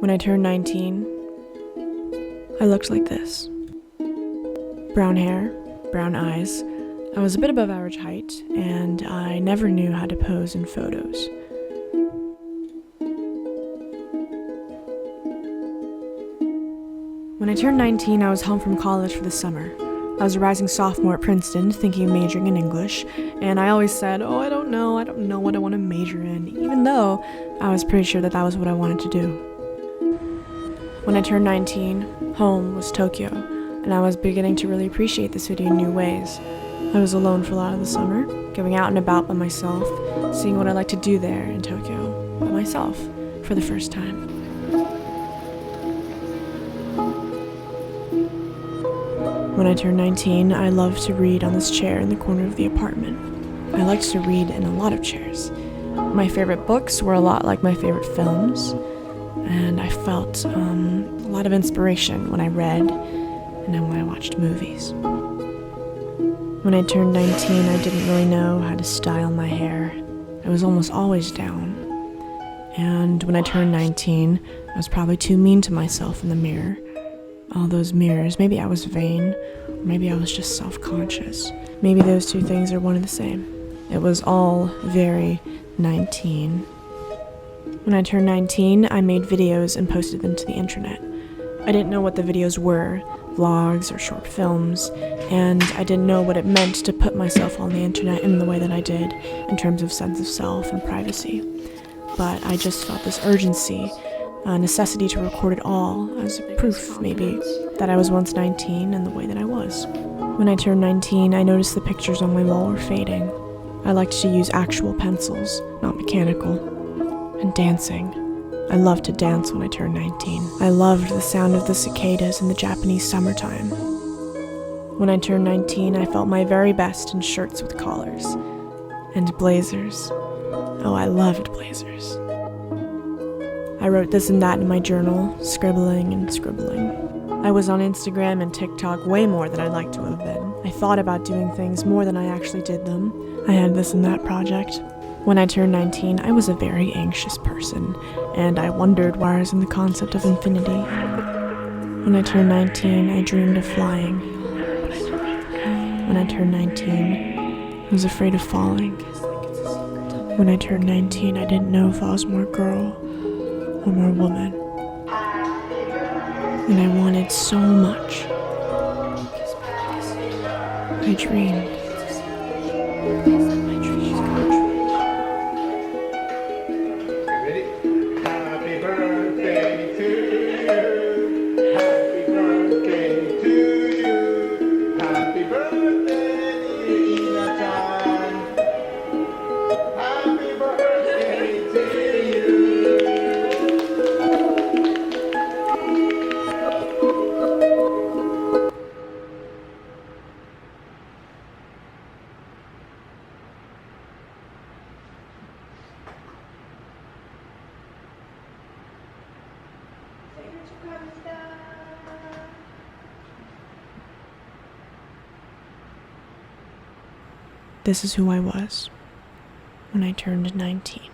When I turned 19, I looked like this. Brown hair, brown eyes. I was a bit above average height, and I never knew how to pose in photos. When I turned 19, I was home from college for the summer. I was a rising sophomore at Princeton, thinking of majoring in English, and I always said, I don't know what I want to major in, even though I was pretty sure that was what I wanted to do. When I turned 19, home was Tokyo, and I was beginning to really appreciate the city in new ways. I was alone for a lot of the summer, going out and about by myself, seeing what I like to do there in Tokyo, by myself, for the first time. When I turned 19, I loved to read on this chair in the corner of the apartment. I liked to read in a lot of chairs. My favorite books were a lot like my favorite films, and I felt a lot of inspiration when I read and then when I watched movies. When I turned 19, I didn't really know how to style my hair. It was almost always down. And when I turned 19, I was probably too mean to myself in the mirror. All those mirrors, maybe I was vain, or maybe I was just self-conscious. Maybe those two things are one and the same. It was all very 19. When I turned 19, I made videos and posted them to the internet. I didn't know what the videos were, vlogs or short films, and I didn't know what it meant to put myself on the internet in the way that I did, in terms of sense of self and privacy. But I just felt this urgency, a necessity to record it all as proof, maybe, that I was once 19 and the way that I was. When I turned 19, I noticed the pictures on my wall were fading. I liked to use actual pencils, not mechanical. And dancing. I loved to dance when I turned 19. I loved the sound of the cicadas in the Japanese summertime. When I turned 19, I felt my very best in shirts with collars. And blazers. Oh, I loved blazers. I wrote this and that in my journal, scribbling and scribbling. I was on Instagram and TikTok way more than I'd like to have been. I thought about doing things more than I actually did them. I had this and that project. When I turned 19, I was a very anxious person, and I wondered why I was in the concept of infinity. When I turned 19, I dreamed of flying. When I turned 19, I was afraid of falling. When I turned 19, I didn't know if I was more girl or more woman. And I wanted so much. I dreamed. Happy birthday to you. Happy birthday to you. Happy birthday, Ina-chan. Happy birthday to you. This is who I was when I turned 19.